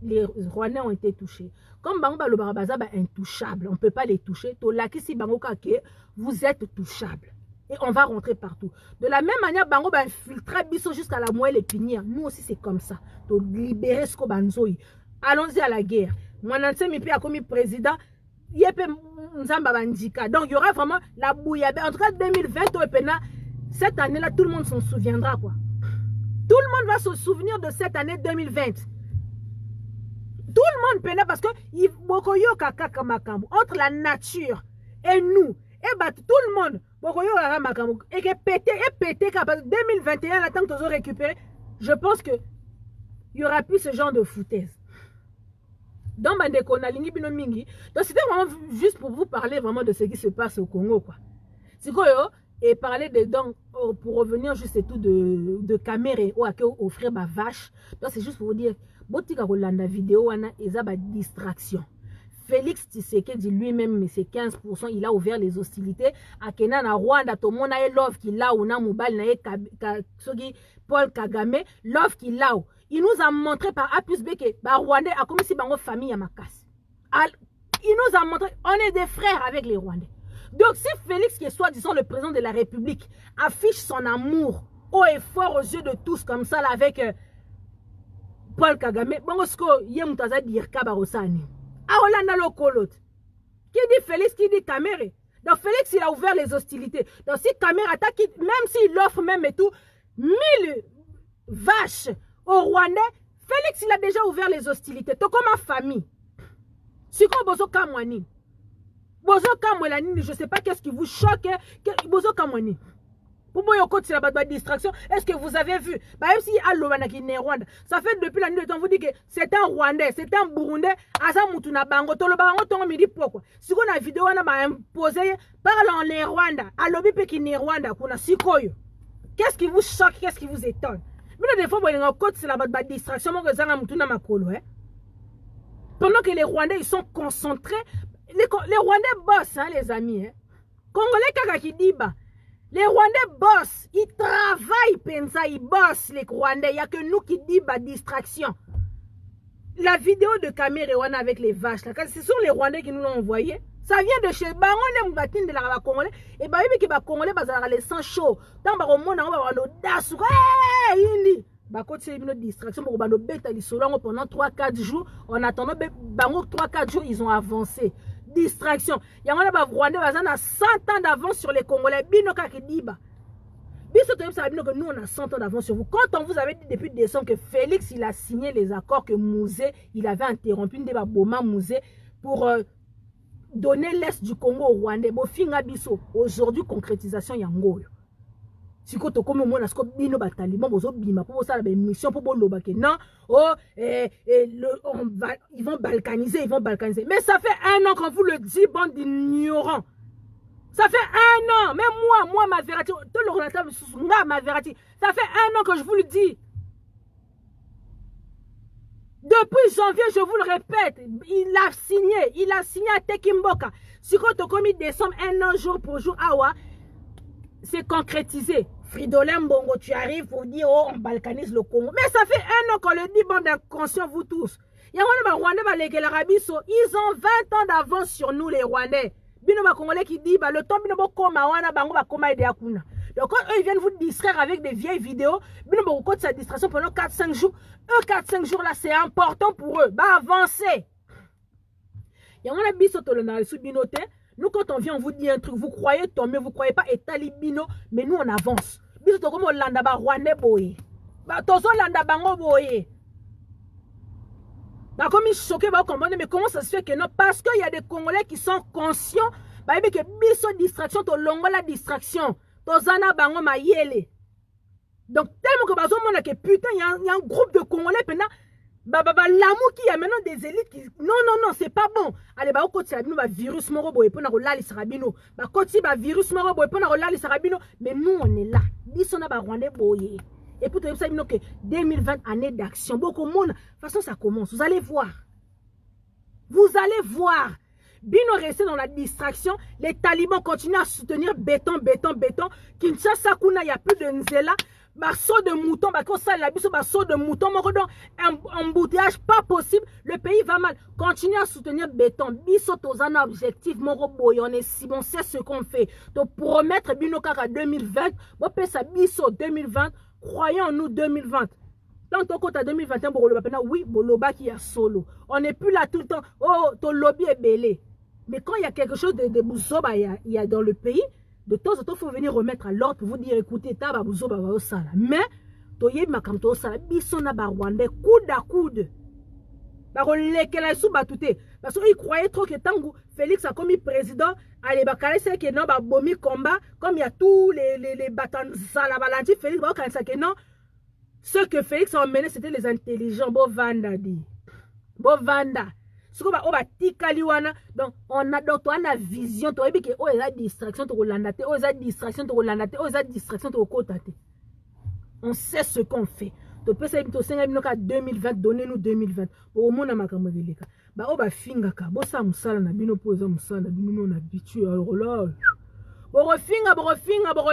les Rwandais ont été touchés. Comme Bango le Barabaza intouchable, on ne peut pas les toucher. Tolaki si Bango Kake, vous êtes touchable. Et on va rentrer partout. De la même manière, Bango va infiltrer Bisso jusqu'à la moelle épinière. Nous aussi, c'est comme ça. Pour libérer ce Banzoï. Allons-y à la guerre. Moi, Nancy Mipi a commis président. Donc, il y aura vraiment la bouillabaisse. En tout cas, 2020, cette année-là, tout le monde s'en souviendra. Quoi. Tout le monde va se souvenir de cette année 2020. Tout le monde peine parce que entre la nature et nous, et tout le monde, et que pété, 2021, là, tant que tu as récupéré, je pense qu'il n'y aura plus ce genre de foutaise. Donc, c'était vraiment juste pour vous parler vraiment de ce qui se passe au Congo. Quoi. Et parler de, donc, pour revenir juste et tout de caméra ou offrir ma vache. Donc, c'est juste pour vous dire, botika kolanda vidéo wana eza ba distraction. Félix Tshisekedi lui-même, mais c'est 15%, il a ouvert les hostilités. À Kenya, na Rwanda, tout le monde a love qui l'a ou na mobile na Paul Kagame, love qui l'a. Il nous a montré par A plus B que bah Rwandais a comme si bango famille à ma casse. Il nous a montré, on est des frères avec les Rwandais. Donc si Félix, qui est soi-disant le président de la République, affiche son amour haut et fort aux yeux de tous comme ça là avec Paul Kagame, bon ce que yemutaza dire kabarosani. Aolanda lokolote. Qui dit Félix, qui dit Kamere. Donc Félix il a ouvert les hostilités. Donc si Kamere attaque, même s'il offre même et tout 1000 vaches au Rwandais, Félix il a déjà ouvert les hostilités. Donc comme ma famille. Si comme bozo kamwani. Bozo kamwani, je sais pas qu'est-ce qui vous choque. Bozo kamwani. Pour moi, c'est la distraction. Est-ce que vous avez vu? Même si Alobana qui est Rwanda, ça fait depuis la nuit de temps, vous dites que c'est un Rwandais, c'est un Burundais, Azamutuna Bango, Tolobango, Tongo, me dit pourquoi. Si on a une vidéo, on a imposé, parle en les Rwanda, Alobi qui est Rwanda, qu'on a Sikoyo. Qu'est-ce qui vous choque? Qu'est-ce qui vous étonne? Mais des fois, c'est la distraction, pendant que les Rwandais, ils sont concentrés, les Rwandais bossent, hein, les amis. Hein. Congolais, Kaka qui dit, bah. Les Rwandais bossent, ils travaillent, pensa, ils bossent, les Rwandais. Il n'y a que nous qui disent bah, distraction. La vidéo de Cameroun avec les vaches, là, ce sont les Rwandais qui nous l'ont envoyé. Ça vient de chez Baron, les de la Congolais. Et bah, il y a des Congolais, les sang chaud. Tant que on va avoir nos das, bah, quand c'est une distraction, pour nos bêtes, ils sont là pendant 3-4 jours. En attendant, 3-4 jours, ils ont avancé. Distraction. Il y a un Rwandais qui a 100 ans d'avance sur les Congolais. Binoka qui dit bah. Que nous on a 100 ans d'avance sur vous. Quand on vous avait dit depuis décembre que Félix il a signé les accords que Mouzé il avait interrompu une débat Boma Mouzé pour donner l'est du Congo au Rwandais. Bon finga biso. Aujourd'hui concrétisation yango. Si quand on comme on a ce bino bataliban bozo bima pour ça la mission pour boloba que non oh ils vont balkaniser. Mais ça fait 1 an qu'on vous le dit, bande d'ignorants. Ça fait 1 an, même moi ma vérité, tout le relateur ma vérité. Ça fait 1 an que je vous le dis. Depuis janvier, je vous le répète, il a signé à Tekimboka. Si quand on commis décembre 1 an jour pour jour, awa, c'est concrétisé. Fridolin Bongo, tu arrives pour dire, oh, on balkanise le Congo. Mais ça fait 1 an qu'on le dit, bande d'inconscients, vous tous. Ils ont 20 ans d'avance sur nous, les Rwandais. Bino Congolais qui dit, le temps, bino koma wana, bango ba koma ide akuna. Donc, quand eux, ils viennent vous distraire avec des vieilles vidéos, bino ba côté sa distraction pendant 4-5 jours. Eux, 4-5 jours là, c'est important pour eux. Bah, avancer. Yangona biso tolona sous binote. Nous, quand on vient, on vous dit un truc, vous croyez tomber, vous croyez pas étali bino, mais nous, on avance. Biso to comme Landa ba Rwandais boye. Bah, tozo Landa bango boye. Bah, comme ils sont choqués, bah, comprendre, mais comment ça se fait que non? Parce qu'il y a des Congolais qui sont conscients, bah, que biso distraction, to longo la distraction. Tozana bango ma yele. Donc, tellement que bazo mona que putain, il y a un groupe de Congolais, maintenant, l'amour qui y a maintenant des élites qui non c'est pas bon. Allez bah au côté ça va virus moro boy pour na rolali sarabino. Bah côté bah virus moro boy pour na rolali sarabino, mais nous on est là. biso na ba Rwandais boye. Et puis, tu sais que 2020, année d'action. Beaucoup de monde, de toute façon, ça commence. Vous allez voir. Vous allez voir. Bino resté dans la distraction. Les talibans continuent à soutenir béton. Kinshasa, il n'y a plus de Nzela. Saut de mouton, saut de mouton, un embouteillage pas possible. Le pays va mal. Continuez à soutenir béton. Biso tozan objectif, moro boyonné. Si bon, c'est ce qu'on fait. Donc, promettre Bino Kaka 2020, bon, ça biso 2020. Croyons en nous 2020. Tant qu'on compte à 2021, oui, Boloba qui a solo. On n'est plus là tout le temps. Oh, ton lobby est belé. Mais quand il y a quelque chose de bouzoba, il y a dans le pays, de temps en temps, il faut venir remettre à l'ordre pour vous dire, écoutez, taba bouzoba va au sala. Mais, toye makamto au sala, bisona ba Rwandais, coude à coude. Parce qu'ils croyaient trop que tant Félix a commis président, allez, c'est que non, bomi combat, comme il y a tous les battants salabalanti, Félix, que non, ce que Félix a emmené, c'était les intelligents, Bovanda dit. Bovanda. Ce qu'on va tikaliwana, donc on a donc on a vision, tu vois que oh la distraction tu relandate, oh la distraction tu relandate, oh la distraction tu recotate. On sait ce qu'on fait. Tu peux savoir que 2020, donnez-nous 2020. Au moins, on a makambodeleka. Bah, on va finga ka. Bon, ça musala na bino poza musala na bino on habitué. Alors là, bon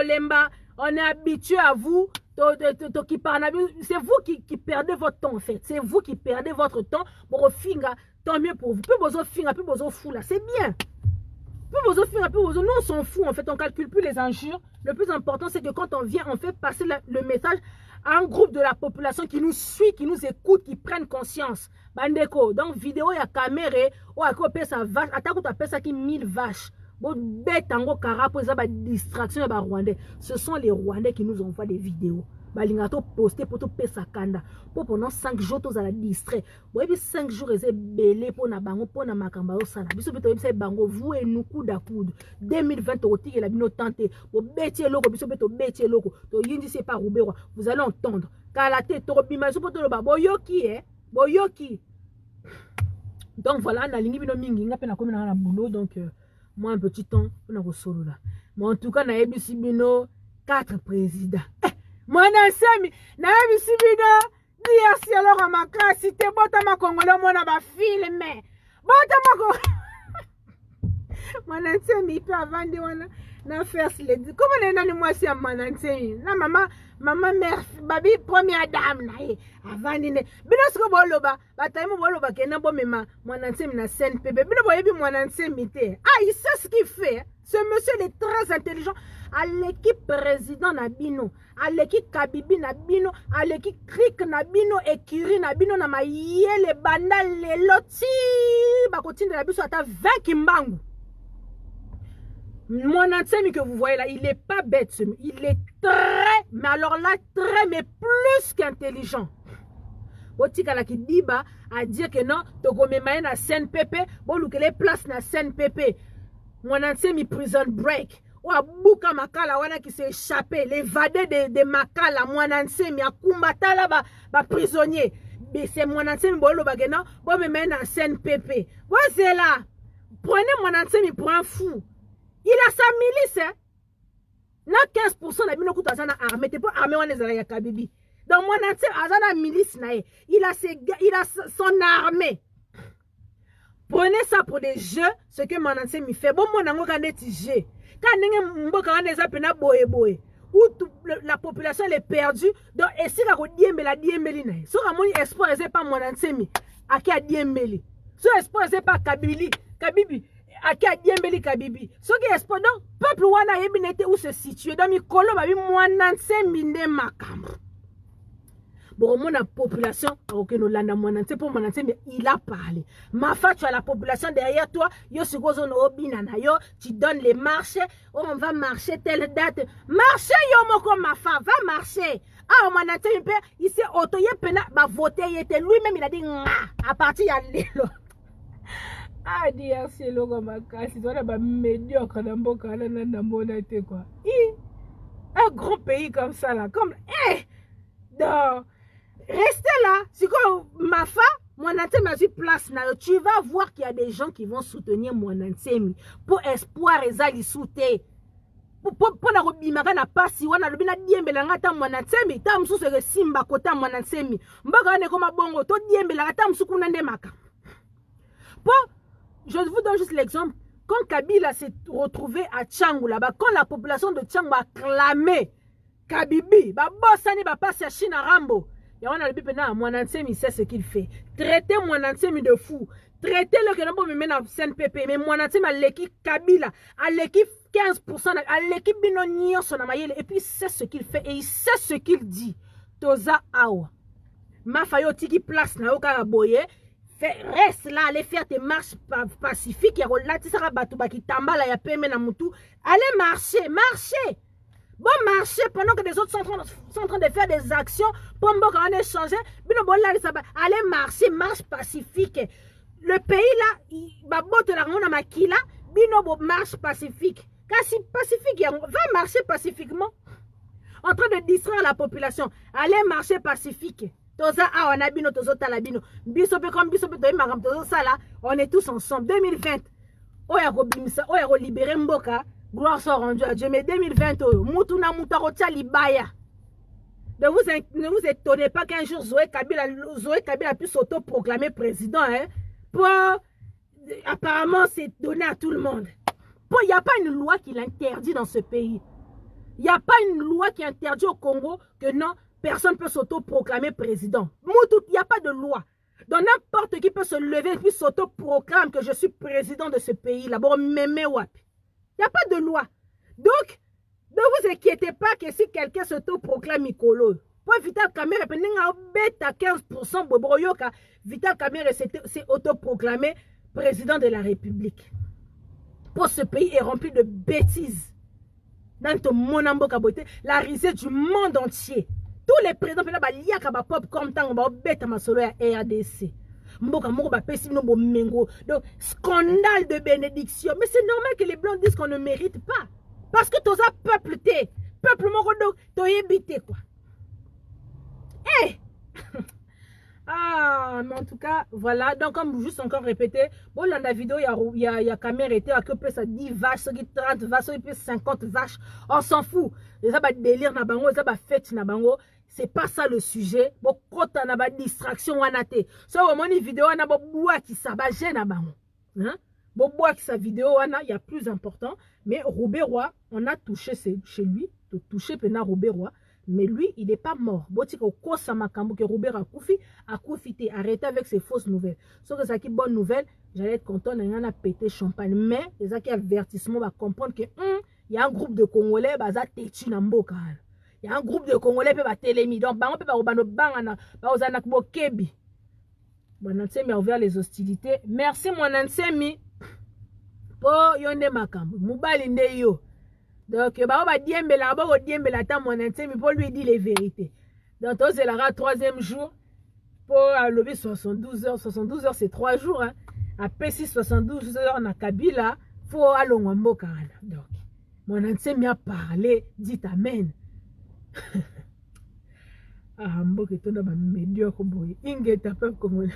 lemba, on est habitué à vous. C'est vous qui perdez votre temps en fait. C'est vous qui perdez votre temps. Bon, finga, tant mieux pour vous. Plus besoin finga, plus besoin fou là. C'est bien. Plus besoin finga, plus besoin. Nous, on s'en fout en fait. On calcule plus les injures. Le plus important, c'est que quand on vient, on fait passer le message à un groupe de la population qui nous suit, qui nous écoute, qui prennent conscience. Bandeko, donc vidéo, il y a caméra, ou à quoi sa vache, à ta coup, tu appelles ça qui 1000 vaches. Bon, bête, en gros, carapo, ça va distraction, et Rwandais. Ce sont les Rwandais qui nous envoient des vidéos. Balingato posté pour tout pesa kanda. Pour pendant 5 jours, tu as distrait. Bon, et puis 5 jours, ils sont belés pour na bango, pour na makamba au sala. Biso beto yebisa bango, vous et nous coude à coude. 2020, oti et la bino tenté. Bon, bétier loko, biso beto bétier loko. To yindi c'est pas roubéro. Vous allez entendre. Kalate, torobima, biso beto loba. Boyoki, boyoki. Donc voilà, na lingi bino mingi, nga pe na komi na boulot, donc moi un petit temps, on a solo là. Mais en tout cas, na yebisi bino 4 présidents. Mwana semi, na yebisi bino, merci alors à ma classe, si t'es bota ma congolais, mwana ba filme. Bota ma congolais. Mwana semi, il peut avandi wana, na first lady. Comment n'est-ce pas moi si à mwana semi? Na maman mère, babi première dame na ye. Avandi ne. Bino sko boloba, bataimo boloba kena bo mema mwana semi na scène pepe. Bino boyebi mwana semi te. Ah, il sait ce qu'il fait. Ce monsieur il est très intelligent. À l'équipe président Nabino, à l'équipe Kabibi Nabino, à l'équipe Krik Nabino, Ekiri Nabino, Namaye, les bandas, les lotis, Bakotine de la biso, à 20 kimbangu. Mon enseigne que vous voyez là, il n'est pas bête, il est très, mais alors là, très, mais plus qu'intelligent. Otika la kidiba a dire que non, Togomemaye na scène pépé, bon, ou que les places na scène pépé. Mon enseigne prison break. Ou à Bouka Makala, wana qui s'est échappé, l'évadé de Makala, Mwananse, a Kumbata là, ba prisonnier. Mais c'est Mwananse, bolo bagena, bon, me mène en scène pépé. Voilà là. Prenez Mwananse, pour un fou. Il a sa milice, hein. Na 15% la bino kuta sana armée, t'es pas armé, on est à la Kabibi. Donc Mwananse, azana milice nae. Il a son armée. Prenez ça pour des jeux, ce que Mwananse me fait. Bon, mon ango kande ti jeu. Quand où la population est perdue, donc est-ce que la diembeli so ramoni espoir c'est pas mon ansemi aki a diembeli so espoir c'est pas kabibi aki a diembeli kabibi so que espoir donc peuple wana yebinete où se situe dans mi kolo ba bi mwana nsemi ne makambo. Bon, la population, ok, nous l'avons dit pour mon mais il a parlé. Ma fa, tu as la population derrière toi, yo suppose on obinana yo, tu donnes les marchés, oh, on va marcher telle date. Marcher yo moko ma fa, va marcher. Ah, mon il s'est auto pena, va voter, il était lui-même, il a dit, à partir de l'élo. Ah, dire c'est le comme ma si tu as médiocre dans mon cas, dans mon été quoi. Un gros pays comme ça là, comme, non. Restez là, c'est quoi ma femme, mon antenne a eu place là. Tu vas voir qu'il y a des gens qui vont soutenir mon antenne pour espoir et ça les soutenir. pour la robimaka na pasi wana lobina diembela ngata mwana nsemi ta msusu ke simba kota mwana nsemi mbaka ne koma bongo to diembela ta msuku na ndemaka. Je vous donne juste l'exemple. Quand Kabila s'est retrouvé à Tchangou là-bas, quand la population de Tchangou a clamé Kabibi, ba bossani ba passe à Chine à Rambo. Ya wana lobi pena mwana nsemi sait ce qu'il fait. Traiter mwana nsemi de fou. Traiter le que n'importe me mène à CNPP mais mwana nsemi à l'équipe Kabila, à l'équipe 15%, à l'équipe Binonion son amayele et puis c'est ce qu'il fait et il sait ce qu'il dit. Toza awa. Ma fayo tiki place na oka boye. Reste là, allez faire tes marches pacifiques. Allez marcher, marcher. Bon, marcher pendant que les autres sont en train de faire des actions. Pour me échanger. Allez marcher, marche pacifique. Le pays là, il va marche pacifique. Kasi pacifique, va marcher pacifiquement. En train de distraire la population. Allez marcher pacifique. Toza awana bino tozo talabino biso pe comme biso pe toyi makam tozo sala on est tous ensemble 2020 oya ko bimisa oya ko libérer mboka gloire soit rendue à Dieu mais 2020 mutu na mutu ko tia libaya. Ne vous étonnez pas qu'un jour Zoé Kabila puisse s'auto-proclamer président hein pour apparemment c'est donné à tout le monde. Pour il n'y a pas une loi qui l'interdit dans ce pays. Il n'y a pas une loi qui interdit au Congo que non personne ne peut s'auto-proclamer président. Il n'y a pas de loi. Donc n'importe qui peut se lever et puis s'auto-proclame que je suis président de ce pays-là. Bon, mémé wapi. Il n'y a pas de loi. Donc, ne vous inquiétez pas que si quelqu'un s'auto-proclame Mikolo, pour Vital Kamerhe, à 15%, Vital Kamerhe s'est auto-proclamé président de la République. Pour ce pays est rempli de bêtises. Dans ton monambo kaboté, la risée du monde entier. Tous les présidents pop comme tant ba bête ma solo ya RDC. Mboka moko ba pesi no bo mengo. Donc scandale de bénédiction. Mais c'est normal que les blancs disent qu'on ne mérite pas. Parce que tous peuple té, peuple moko donc to yebité quoi. Eh ah, mais en tout cas, voilà. Donc, comme juste encore répété, bon, dans la vidéo, il y a caméra était à que peut ça 10 vaches, 30 vaches, 50 vaches. On s'en fout. Ça va délire na bango, ça va fête na bango. C'est pas ça le sujet. Bon, quand on a pas distraction, on a été. So, au moins, une vidéo, on a pas bois qui s'abageait na bango. Hein? Bon, bois qui sa vidéo, il y a plus important. Mais Robert Roy, on a touché chez lui, touché Pena Robert Roy. Mais lui, il n'est pas mort. Botiko kosa makambo que Robert a profité, arrêté avec ses fausses nouvelles. Sauf que ça qui bonne nouvelle, j'allais être content, on a pété champagne. Mais, les qui avertissement va comprendre que il y a un groupe de Congolais, baza techi na mboka. Il y a un groupe de Congolais qui va télémi. Donc, on peut pas obano bangana, ba ozana kubo kebi. Mon Ansemi a ouvert les hostilités. Merci mon Ansemi. Po yonde makambo. Mubali nde yo. Donc, pour lui dire les vérités. Donc, c'est la troisième jour pour lever 72 heures. 72 heures, c'est 3 jours. Hein. Après 72 heures, on a Kabila, il faut aller au Mboka. Donc, mon enseigne a parlé, dit Amen. Ah, Mboka est un médiocre. Inge, t'as peur comme